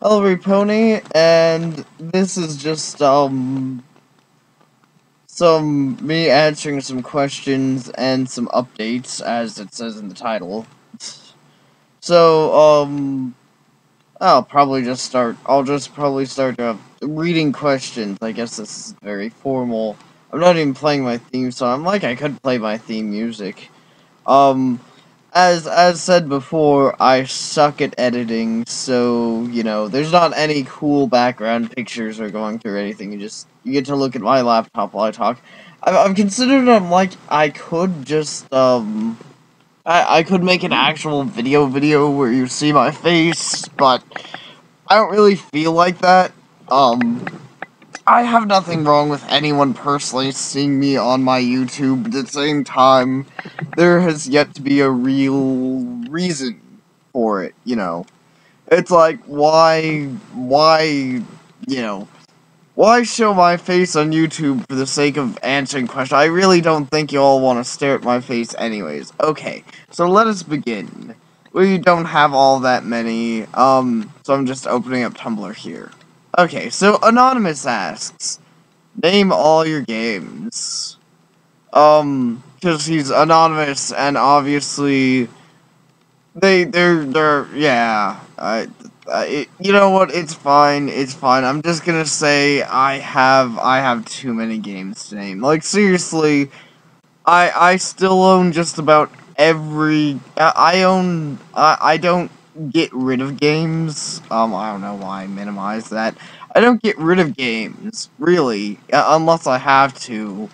Hello, Pony, and this is just some me answering some questions and some updates, as it says in the title. So I'll just probably start reading questions. I guess this is very formal. I'm not even playing my theme song. I could play my theme music. Um, as said before, I suck at editing, so there's not any cool background pictures or going through anything. You get to look at my laptop while I talk. I've considered I could just I could make an actual video where you see my face, but I don't really feel like that. Um, I have nothing wrong with anyone personally seeing me on my YouTube, but at the same time, there has yet to be a real reason for it. It's like, you know, why show my face on YouTube for the sake of answering questions? I really don't think you all want to stare at my face anyways. Okay, so let us begin. We don't have all that many, so I'm just opening up Tumblr here. Okay, so Anonymous asks, name all your games. Because he's anonymous, and obviously, yeah. You know what? It's fine. It's fine. I'm just gonna say I have too many games to name. Like seriously, I still own just about every. I don't get rid of games. I don't know why I minimize that. I don't get rid of games, really, unless I have to.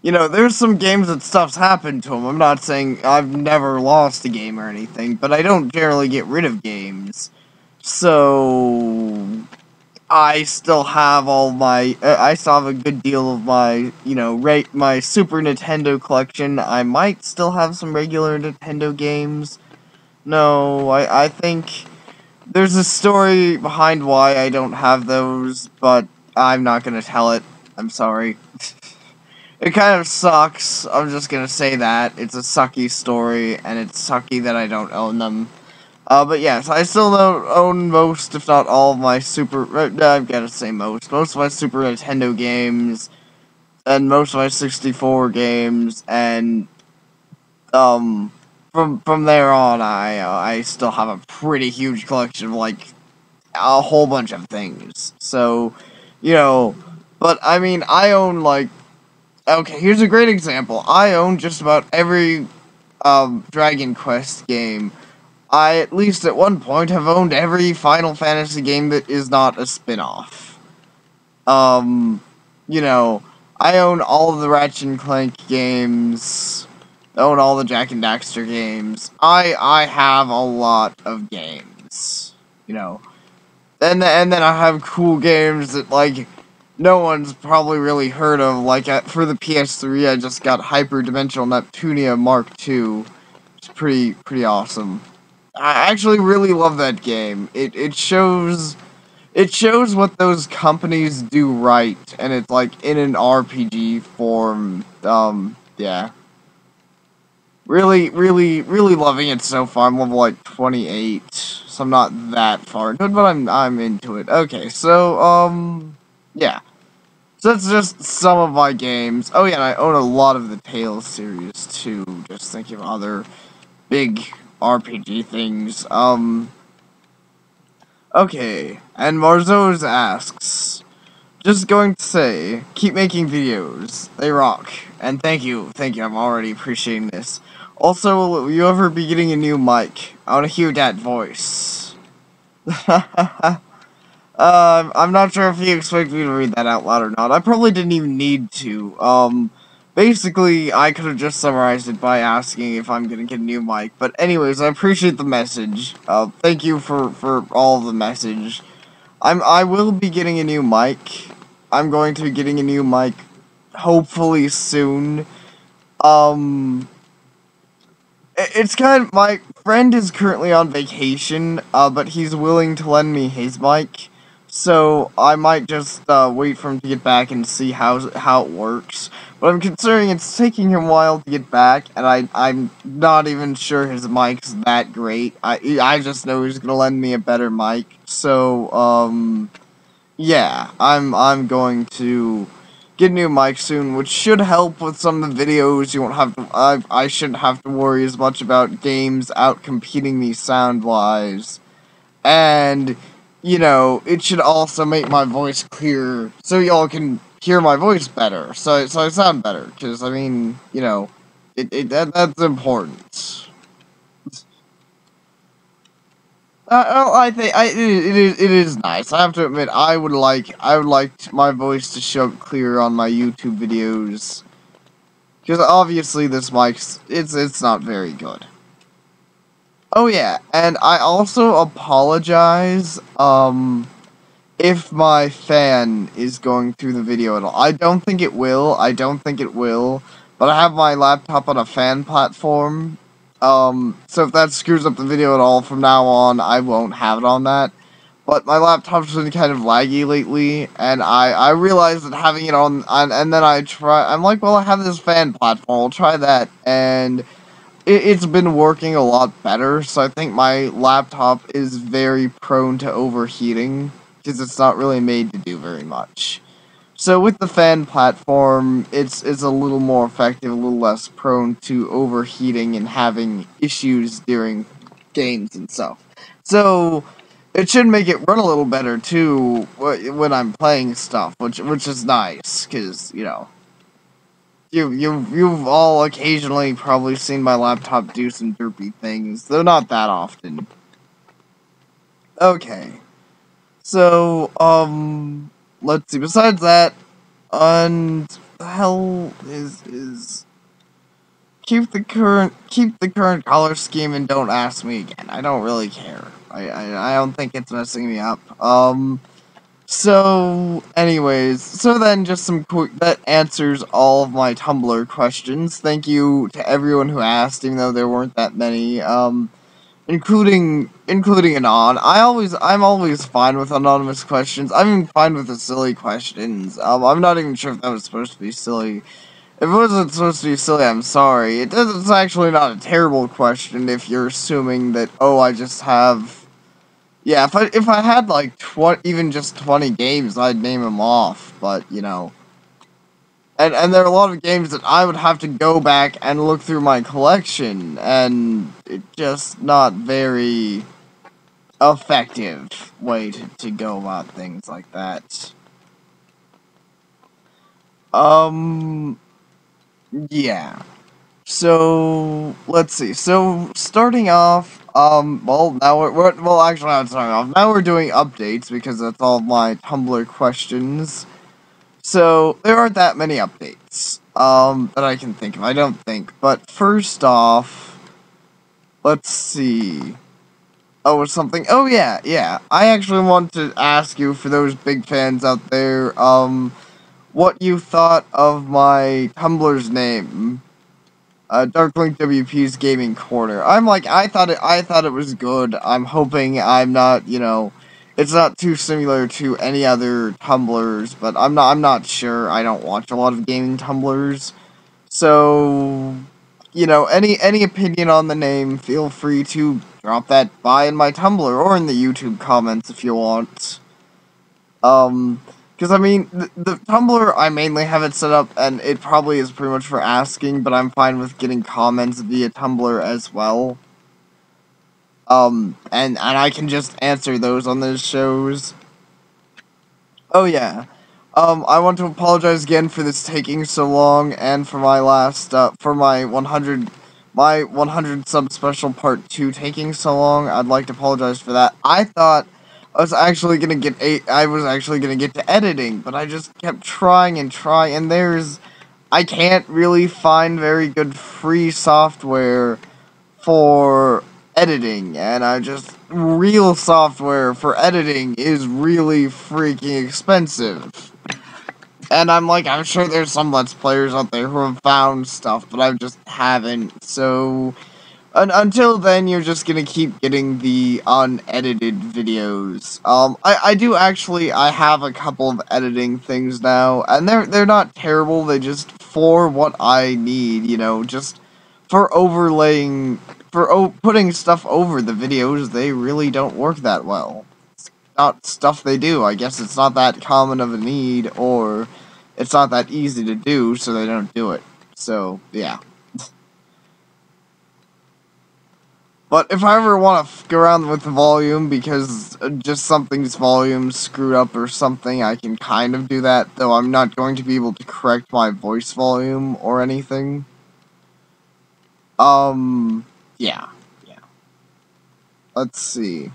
There's some games that stuff's happened to them. I'm not saying I've never lost a game or anything, but I don't generally get rid of games. So, I still have I still have a good deal of my Super Nintendo collection. I might still have some regular Nintendo games. No, I think there's a story behind why I don't have those, but I'm not gonna tell it. I'm sorry. It kind of sucks. I'm just gonna say that. It's a sucky story, and it's sucky that I don't own them. But yes, I still don't own most, if not all, of my I've gotta say most of my Super Nintendo games, and most of my 64 games, and, from there on, I still have a pretty huge collection of, a whole bunch of things. So, you know, but, I mean, I own, okay, here's a great example. I own just about every Dragon Quest game. I, at least at one point, have owned every Final Fantasy game that is not a spin-off. Um, you know, I own all of the Ratchet and Clank games. I own all the Jak and Daxter games. I have a lot of games. You know. And then I have cool games that, no one's probably really heard of. For the PS3, I just got Hyperdimensional Neptunia Mark II. It's pretty awesome. I actually really love that game. It shows what those companies do right, and it's in an RPG form. Yeah. Really loving it so far. I'm level 28, so I'm not that far into it, but I'm into it. Okay, so yeah. So that's just some of my games. Oh yeah, and I own a lot of the Tales series too. Just thinking of other big RPG things. Okay, and Marzo's asks, just going to say, keep making videos. They rock. And thank you, I'm already appreciating this. Also, will you ever be getting a new mic? I want to hear that voice. I'm not sure if you expect me to read that out loud or not. I probably didn't even need to. Basically, I could have just summarized it by asking if I'm gonna get a new mic. But anyways, I appreciate the message. Thank you for all of the message. I will be getting a new mic. I'm going to be getting a new mic hopefully soon. It's my friend is currently on vacation, but he's willing to lend me his mic. So I might just wait for him to get back and see how it works. But I'm considering it's taking him a while to get back, and I'm not even sure his mic's that great. I just know he's gonna lend me a better mic. So yeah, I'm going to get a new mic soon, which should help with some of the videos. You won't have to I shouldn't have to worry as much about games out competing me sound wise. And, you know, it should also make my voice clearer so y'all can hear my voice better. So I sound better. Because, I mean, you know, that's important. I think it is nice. I have to admit, I would like my voice to show up clearer on my YouTube videos. Because obviously this mic's, it's not very good. Oh yeah, and I also apologize, if my fan is going through the video at all. I don't think it will, but I have my laptop on a fan platform, so if that screws up the video at all from now on, I won't have it on that. But my laptop's been kind of laggy lately, and I realized that having it and then I'm like, well, I have this fan platform, I'll try that, and it's been working a lot better, so I think my laptop is very prone to overheating, because it's not really made to do very much. So with the fan platform, it's a little more effective, a little less prone to overheating and having issues during games and stuff. So it should make it run a little better too when I'm playing stuff, which is nice, because, you know, you've all occasionally probably seen my laptop do some derpy things, though not that often. Okay. So, let's see, besides that, and the hell is keep the current color scheme and don't ask me again. I don't really care. I don't think it's messing me up. So, anyways, so then just some quick, that answers all of my Tumblr questions. Thank you to everyone who asked, even though there weren't that many, including Anon. I'm always fine with anonymous questions. I'm even fine with the silly questions. I'm not even sure if that was supposed to be silly. If it wasn't supposed to be silly, I'm sorry. It's actually not a terrible question if you're assuming that, oh, I just have... Yeah, if I had like even just 20 games, I'd name them off. But you know, and there are a lot of games that I would have to go back and look through my collection, and it's just not very effective way to go about things like that. Yeah. So let's see. So starting off, well now well actually not starting off. Now we're doing updates because that's all my Tumblr questions. So there aren't that many updates, that I can think of. I don't think. But first off, let's see. Oh, something. Oh yeah. I actually want to ask you, for those big fans out there, what you thought of my Tumblr's name. Darklink WP's Gaming Corner. I thought it was good. I'm hoping I'm not, you know, it's not too similar to any other Tumblrs, but I'm not sure. I don't watch a lot of gaming Tumblrs. So, you know, any opinion on the name, feel free to drop that by in my Tumblr or in the YouTube comments if you want. Because, I mean, the Tumblr, I mainly have it set up, and it probably is pretty much for asking, but I'm fine with getting comments via Tumblr as well. And I can just answer those on those shows. Oh, yeah. I want to apologize again for this taking so long, and for my last, for my 100 sub special part 2 taking so long. I'd like to apologize for that. I thought I was actually gonna get to editing, but I just kept trying, and I can't really find very good free software for editing, and real software for editing is really freaking expensive. And I'm sure there's some Let's Players out there who have found stuff, but I just haven't, so... Until then, you're just gonna keep getting the unedited videos. I do actually, I have a couple of editing things now, and they're not terrible. They just for what I need, just for overlaying, putting stuff over the videos. They really don't work that well. It's not stuff they do. I guess it's not that common of a need, or it's not that easy to do, so they don't do it. So yeah. But if I ever want to go around with the volume because just something's volume screwed up or something, I can kind of do that, though I'm not going to be able to correct my voice volume or anything. Yeah. Yeah. Let's see.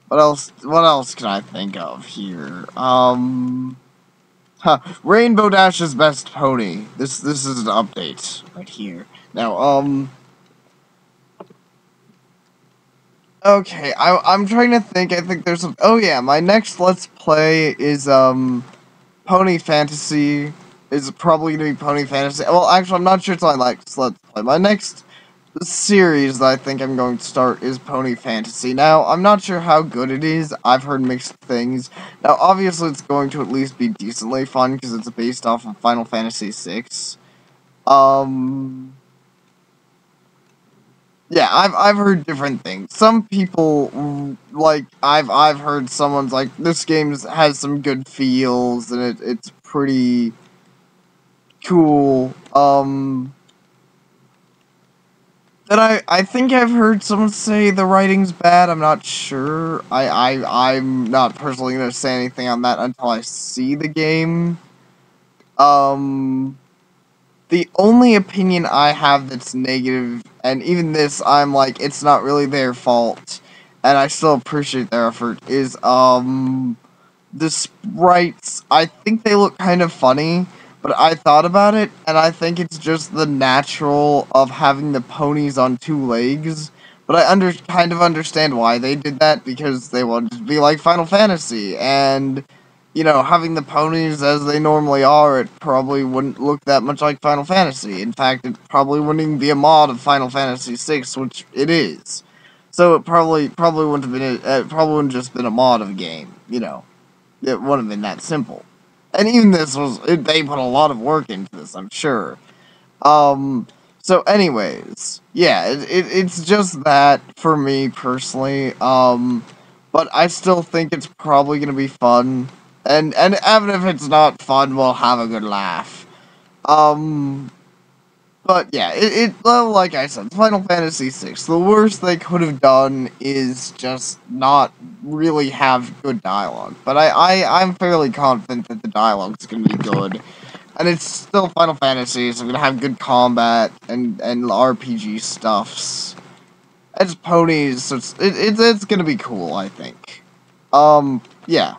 What else can I think of here? Rainbow Dash's best pony. This is an update right here. Now, okay, I'm trying to think. I think there's some. Oh yeah, my next Let's Play is Pony Fantasy. Is probably gonna be Pony Fantasy. Well, actually, I'm not sure it's my next Let's Play. My next series that I think I'm going to start is Pony Fantasy. Now, I'm not sure how good it is. I've heard mixed things. Now, obviously, it's going to at least be decently fun because it's based off of Final Fantasy VI. Um. Yeah, I've heard different things. Some people like I've heard someone's like this game has some good feels and it's pretty cool. Then I think I've heard someone say the writing's bad. I'm not sure. I'm not personally gonna say anything on that until I see the game. Um. The only opinion I have that's negative, and even this, I'm like, it's not really their fault, and I still appreciate their effort, is, the sprites, I think they look kind of funny, but I thought about it, and I think it's just the natural of having the ponies on two legs, but I kind of understand why they did that, because they wanted to be like Final Fantasy, and having the ponies as they normally are, it probably wouldn't look that much like Final Fantasy. In fact, it probably wouldn't even be a mod of Final Fantasy VI, which it is. So it probably wouldn't have been it probably wouldn't just been a mod of a game. It wouldn't have been that simple. And even this they put a lot of work into this, I'm sure. Um, so anyways, yeah, it's just that for me personally. But I still think it's probably gonna be fun. And even if it's not fun, we'll have a good laugh. Um, but yeah, well, like I said, Final Fantasy VI. The worst they could have done is just not really have good dialogue. But I'm fairly confident that the dialogue is gonna be good. And it's still Final Fantasy, so I'm gonna have good combat and RPG stuffs. It's ponies, so it's gonna be cool, I think. Yeah.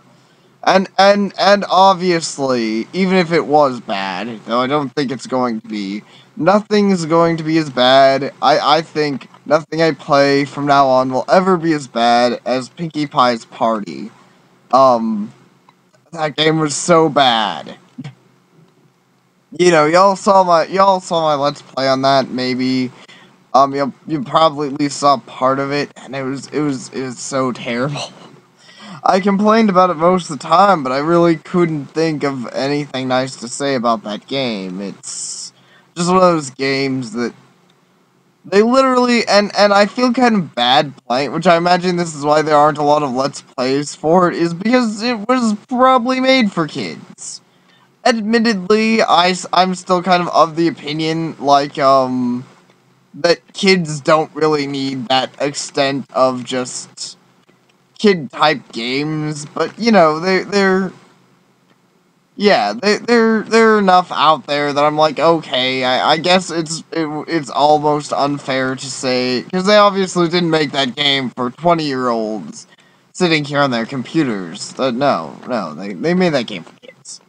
And obviously, even if it was bad, though I don't think it's going to be, nothing's going to be as bad. I think nothing I play from now on will ever be as bad as Pinkie Pie's Party. That game was so bad. Y'all saw my Let's Play on that, maybe. You probably at least saw part of it, and it was so terrible. I complained about it most of the time, but I really couldn't think of anything nice to say about that game. It's just one of those games that they literally, and I feel kind of bad playing, which I imagine this is why there aren't a lot of Let's Plays for it, is because it was probably made for kids. Admittedly, I'm still kind of the opinion, like, that kids don't really need that extent of just kid type games, but they're yeah, they're enough out there that I'm like, okay, I guess it's almost unfair to say, because they obviously didn't make that game for 20-year-olds sitting here on their computers. No, they made that game for kids.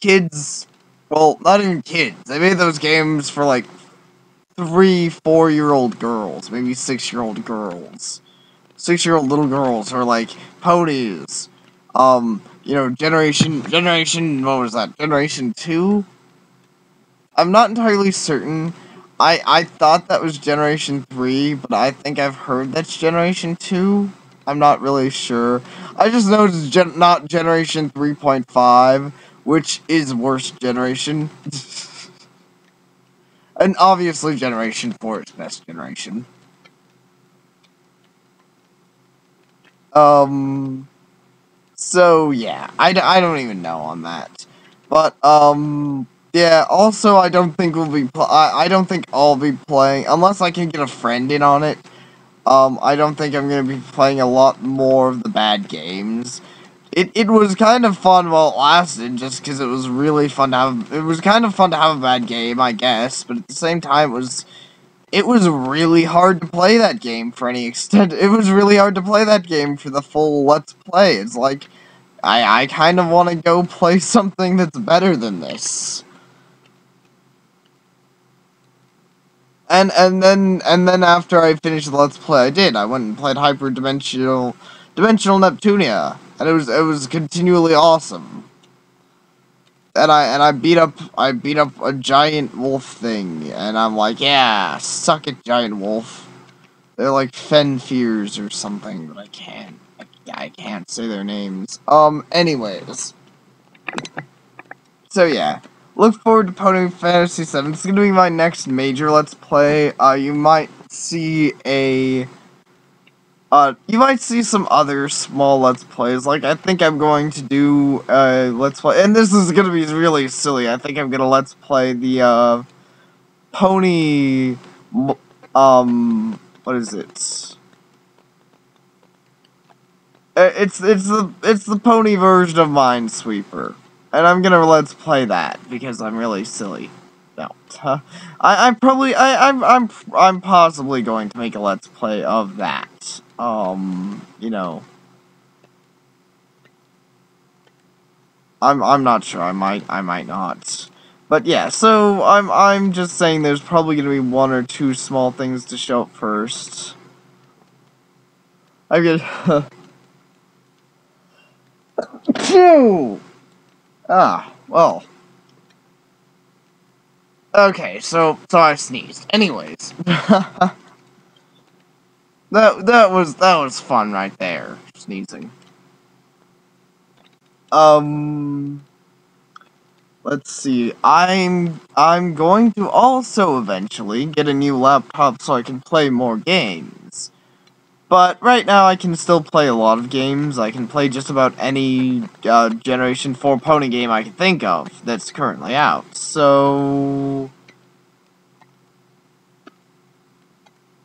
Kids, well, not even kids. They made those games for like 3, 4-year-old girls, maybe 6-year-old girls. 6-year-old little girls who are like ponies. Generation, what was that? Generation 2? I'm not entirely certain. I thought that was Generation 3, but I think I've heard that's Generation 2. I'm not really sure. I just know it's not Generation 3.5, which is worst generation. And obviously Generation 4 is best generation. So yeah, I don't even know on that. But, yeah, also I don't think I don't think I'll be playing, unless I can get a friend in on it. I don't think I'm gonna be playing a lot more of the bad games. It was kind of fun while it lasted, just because it was really fun to have. It was kind of fun to have a bad game, I guess, but at the same time, it was really hard to play that game for any extent. It was really hard to play that game for the full Let's Play. It's like I kind of want to go play something that's better than this. And then after I finished the Let's Play, I went and played Dimensional Neptunia, and it was continually awesome. And I beat up a giant wolf thing, and I'm like, yeah, suck it, giant wolf. They're like Fenfears or something, but I can't say their names. Anyways. So yeah. Look forward to Pony Fantasy 7. It's gonna be my next major Let's Play. You might see you might see some other small Let's Plays. Like, I think I'm going to do a Let's Play, and this is gonna be really silly. I think I'm gonna Let's Play the, Pony, what is it? It's the pony version of Minesweeper, and I'm gonna Let's Play that because I'm really silly. No, I'm possibly going to make a Let's Play of that. You know, I'm not sure. I might not. But yeah, so I'm just saying there's probably gonna be one or two small things to show up first. I get. Phew! Ah, well. Okay, so I sneezed. Anyways. that was fun right there. Sneezing. Let's see. I'm going to also eventually get a new laptop so I can play more games. But right now I can still play a lot of games. I can play just about any Generation 4 pony game I can think of that's currently out. So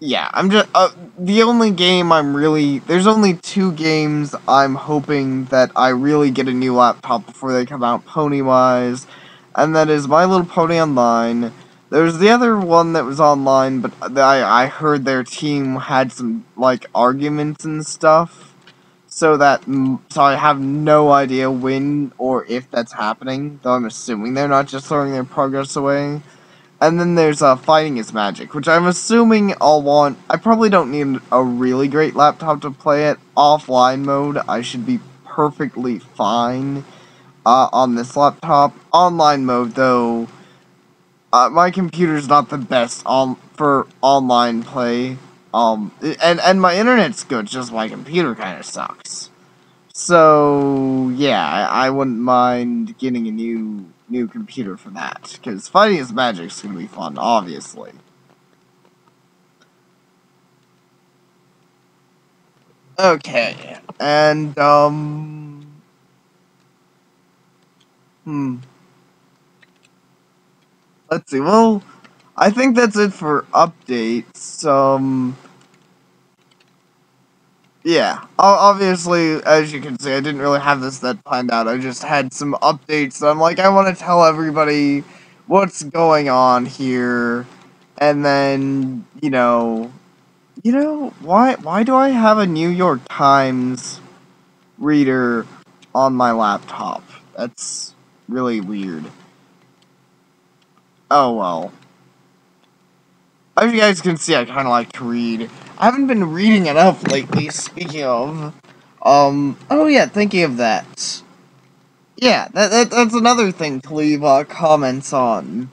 yeah, I'm just the only game there's only two games I'm hoping that I really get a new laptop before they come out Pony-wise, and that is My Little Pony Online. There's the other one that was online, but I heard their team had some like arguments and stuff, so I have no idea when or if that's happening, though I'm assuming they're not just throwing their progress away. And then there's Fighting is Magic, which I'm assuming I'll want. I probably don't need a really great laptop to play it. Offline mode, I should be perfectly fine on this laptop. Online mode, though, my computer's not the best for online play. And my internet's good, just my computer kind of sucks. So yeah, I wouldn't mind getting a new computer for that, because Fighting is Magic's gonna be fun, obviously. Okay, and let's see. Well, I think that's it for updates. Yeah, obviously, as you can see, I didn't really have this that planned out. I just had some updates. I'm like, I want to tell everybody what's going on here, and then, why do I have a New York Times reader on my laptop? That's really weird. Oh well. As you guys can see, I kind of like to read. I haven't been reading enough lately, speaking of. Oh yeah, thinking of that. Yeah, that's another thing to leave comments on.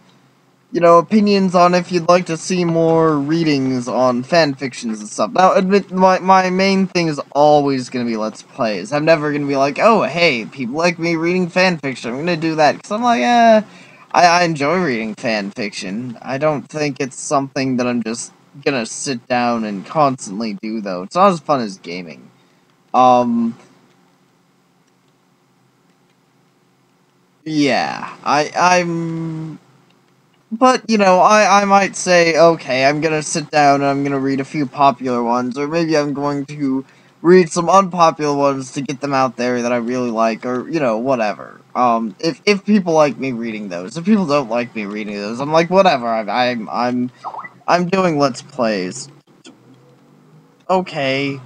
opinions on if you'd like to see more readings on fan fictions and stuff. Now, admit, my main thing is always going to be Let's Plays. I'm never going to be like, oh, hey, people like me reading fan fiction. I'm going to do that, because I'm like, I enjoy reading fan fiction. I don't think it's something that I'm just going to sit down and constantly do, though. It's not as fun as gaming. Yeah, I'm... But, I might say, okay, I'm gonna sit down and I'm gonna read a few popular ones, or maybe I'm going to read some unpopular ones to get them out there that I really like, or, whatever. If people like me reading those. If people don't like me reading those, I'm like, whatever, I'm doing Let's Plays. Okay,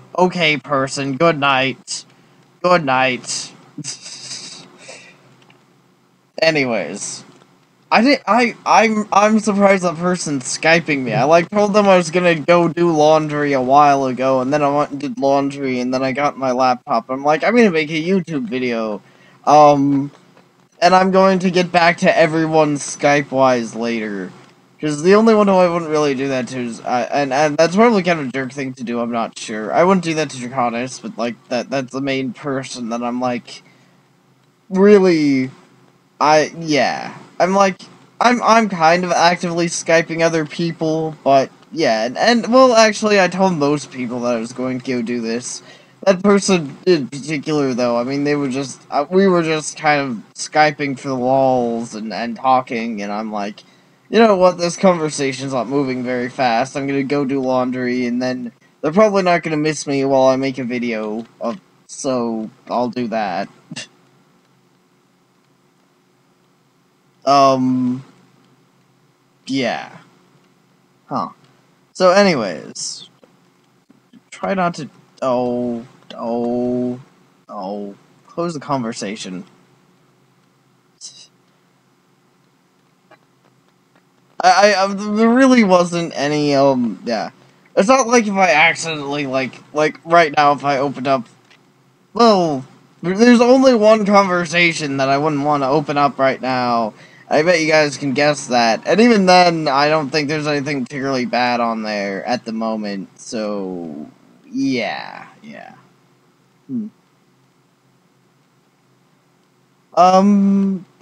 person, good night. Good night. Anyways. I'm surprised that person's Skyping me. I, told them I was gonna go do laundry a while ago, and then I went and did laundry, and then I got my laptop. I'm like, I'm gonna make a YouTube video. And I'm going to get back to everyone Skype-wise later. Because the only one who I wouldn't really do that to is, and that's probably kind of a jerk thing to do, I'm not sure. I wouldn't do that to Draconis, but, that's the main person that I'm, really... yeah. I'm kind of actively Skyping other people, but, yeah, well, actually, I told most people that I was going to go do this. That person in particular, though, I mean, we were just kind of Skyping for the lols and talking, and I'm like, you know what, this conversation's not moving very fast, I'm gonna go do laundry, and then they're probably not gonna miss me while I make a video, so I'll do that. Yeah. Huh. So anyways, try not to, close the conversation. There really wasn't any, yeah. It's not like if I accidentally, like right now if I opened up, well, there's only one conversation that I wouldn't want to open up right now. I bet you guys can guess that. And even then, I don't think there's anything particularly bad on there at the moment. So, yeah.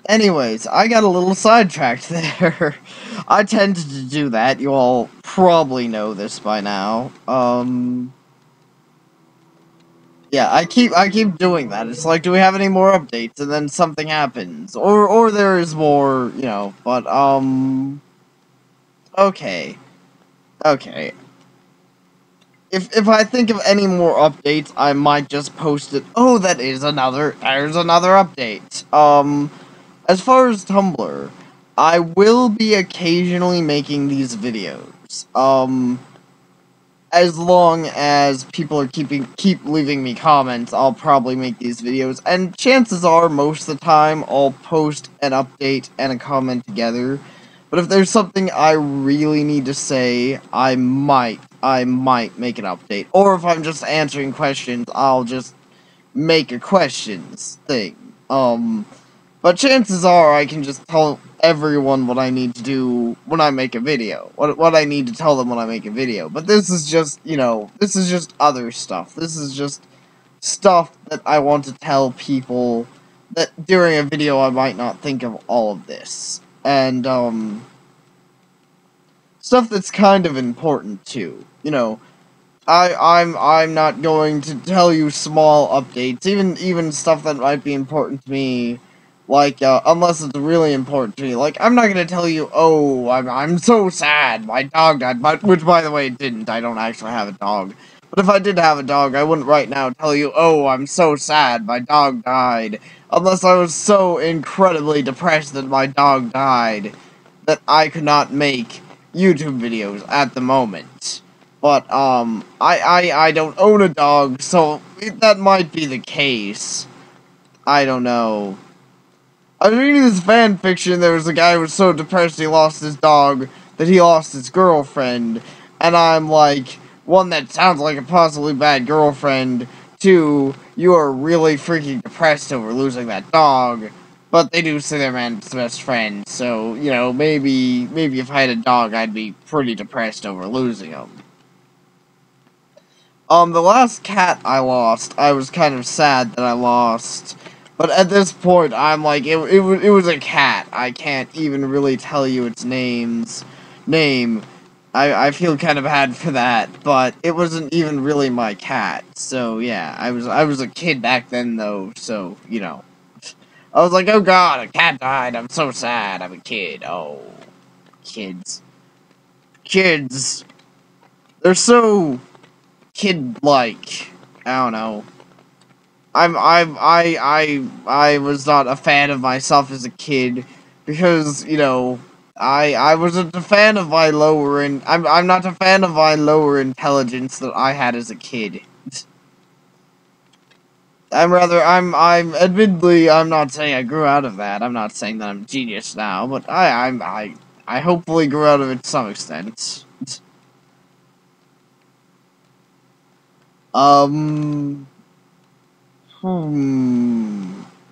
Anyways, I got a little sidetracked there. I tend to do that. You all probably know this by now. Yeah, I keep doing that. It's like, do we have any more updates? And then something happens. Or there is more, but, okay. Okay. If I think of any more updates, I might just post it. Oh, there's another update. As far as Tumblr, I will be occasionally making these videos. As long as people are keep leaving me comments, I'll probably make these videos, and chances are, most of the time, I'll post an update and a comment together. But if there's something I really need to say, I might make an update. Or if I'm just answering questions, I'll just make a questions thing. But chances are I can just tell everyone what I need to do when I make a video. What I need to tell them when I make a video. But this is just, this is just other stuff. This is just stuff that I want to tell people that during a video I might not think of all of this. And, stuff that's kind of important too. I'm not going to tell you small updates, even stuff that might be important to me, unless it's really important to me. I'm not gonna tell you, oh, I'm so sad, my dog died, which, by the way, it didn't. I don't actually have a dog. But if I did have a dog, I wouldn't right now tell you, oh, I'm so sad, my dog died, unless I was so incredibly depressed that my dog died that I could not make YouTube videos at the moment. But, I don't own a dog, so that might be the case. I don't know. I was reading this fan fiction, there was a guy who was so depressed he lost his dog, that he lost his girlfriend, and I'm like, one, that sounds like a possibly bad girlfriend, two, you are really freaking depressed over losing that dog, but they do say they're man's best friend, so, you know, maybe if I had a dog, I'd be pretty depressed over losing him. The last cat I lost, I was kind of sad that I lost, but at this point, I'm like, it was a cat. I can't even really tell you its name. I feel kind of bad for that, but it wasn't even really my cat. So yeah, I was a kid back then though, so you know, I was like, oh god, a cat died. I'm so sad. I'm a kid. Oh, kids, kids, they're so kid-like. I don't know. I was not a fan of myself as a kid because, you know, I wasn't a fan of my lower and I'm not a fan of my lower intelligence that I had as a kid. I'm admittedly I'm not saying I grew out of that. I'm not saying that I'm a genius now, but I hopefully grew out of it to some extent. Um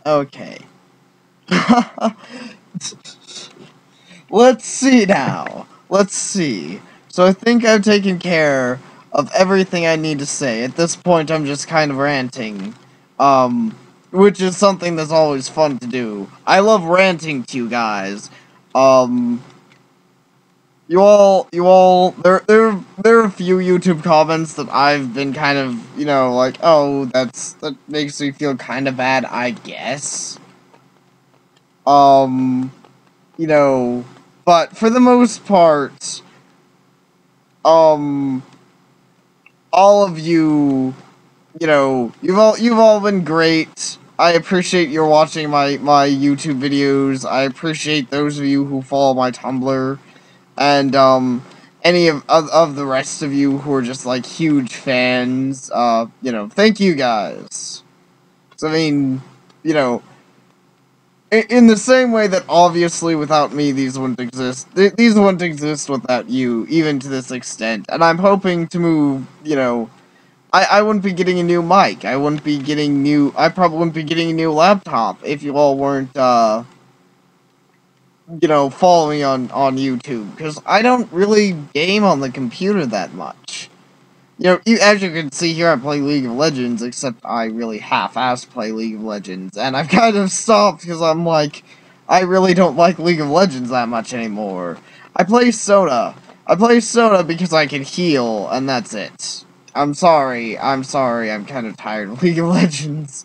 Okay. Let's see now. Let's see. So I think I've taken care of everything I need to say. At this point, I'm just kind of ranting. Which is something that's always fun to do. I love ranting to you guys. Um, there are a few YouTube comments that I've been kind of, you know, like, oh, that makes me feel kind of bad, I guess. Um, you know, but for the most part, um, all of you, you know, you've all been great. I appreciate your watching my YouTube videos. I appreciate those of you who follow my Tumblr, and any of the rest of you who are just like huge fans. You know, thank you guys. So I mean, you know, in the same way that obviously without me these wouldn't exist, these wouldn't exist without you, even to this extent. And I'm hoping to move, you know, I wouldn't be getting a new mic, I probably wouldn't be getting a new laptop if you all weren't, you know, following me on YouTube, because I don't really game on the computer that much. You know, as you can see here, I play League of Legends, except I really half-assed play League of Legends, and I've kind of stopped because I'm like, I really don't like League of Legends that much anymore. I play Soda. I play Soda because I can heal, and that's it. I'm sorry, I'm kind of tired of League of Legends.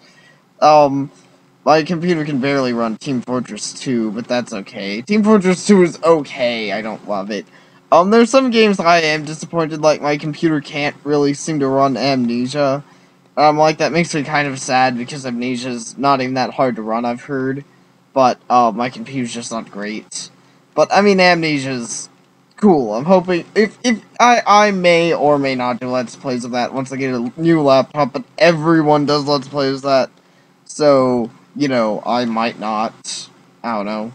My computer can barely run Team Fortress 2, but that's okay. Team Fortress 2 is okay, I don't love it. There's some games that I am disappointed, like my computer can't really seem to run Amnesia. Like that makes me kind of sad because Amnesia's not even that hard to run, I've heard. But, my computer's just not great. But, I mean, Amnesia's cool. I'm hoping, if I may or may not do Let's Plays of that once I get a new laptop, but everyone does Let's Plays of that. So, you know, I might not. I don't know.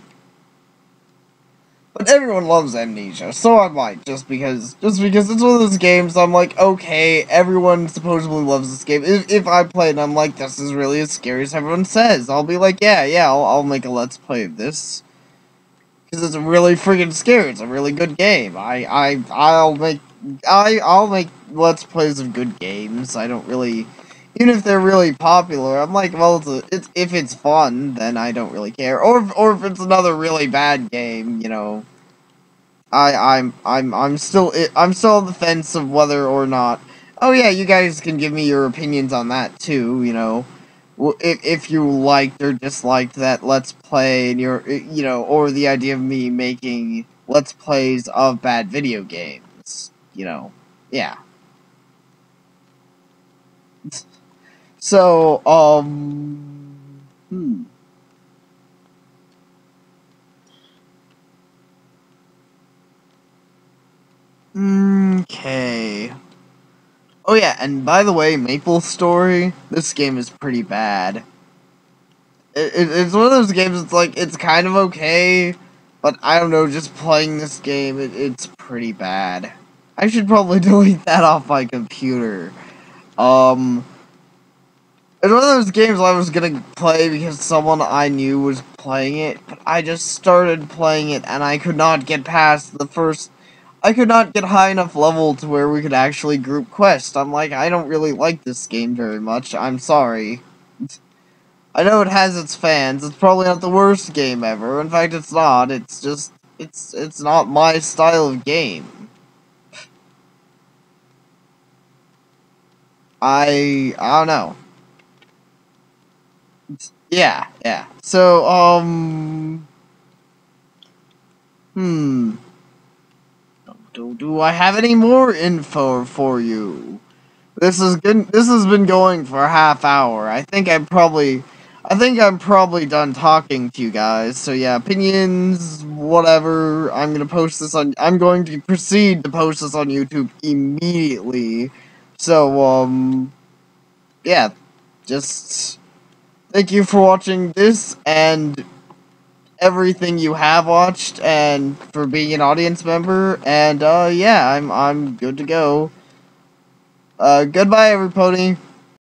But everyone loves Amnesia, so I might, just because it's one of those games I'm like, okay, everyone supposedly loves this game. If I play it and I'm like, this is really as scary as everyone says, I'll be like, yeah, I'll make a Let's Play of this. Because it's really freaking scary, it's a really good game. I'll make Let's Plays of good games. I don't really, even if they're really popular, I'm like, well, if it's fun, then I don't really care. Or if it's another really bad game, you know, I'm still on the fence of whether or not. Oh yeah, you guys can give me your opinions on that too. You know, if you liked or disliked that Let's Play, and you know, or the idea of me making Let's Plays of bad video games. You know, yeah. So, Okay. Oh yeah, and by the way, Maple Story, this game is pretty bad. It's one of those games that's like, it's kind of okay, but I don't know, just playing this game, it's pretty bad. I should probably delete that off my computer. Um, It's one of those games I was gonna play because someone I knew was playing it, but I just started playing it and I could not get past the first. I could not get high enough level to where we could actually group quest. I'm like, I don't really like this game very much. I'm sorry. I know it has its fans. It's probably not the worst game ever. In fact, it's not. It's just it's not my style of game. I don't know. Yeah, yeah. So, hmm. Do I have any more info for you? This is good. This has been going for a half hour. I think I'm probably done talking to you guys. So yeah, opinions, whatever. I'm going to proceed to post this on YouTube immediately. So, yeah, just thank you for watching this and everything you have watched and for being an audience member. And, yeah, I'm good to go. Goodbye, everybody.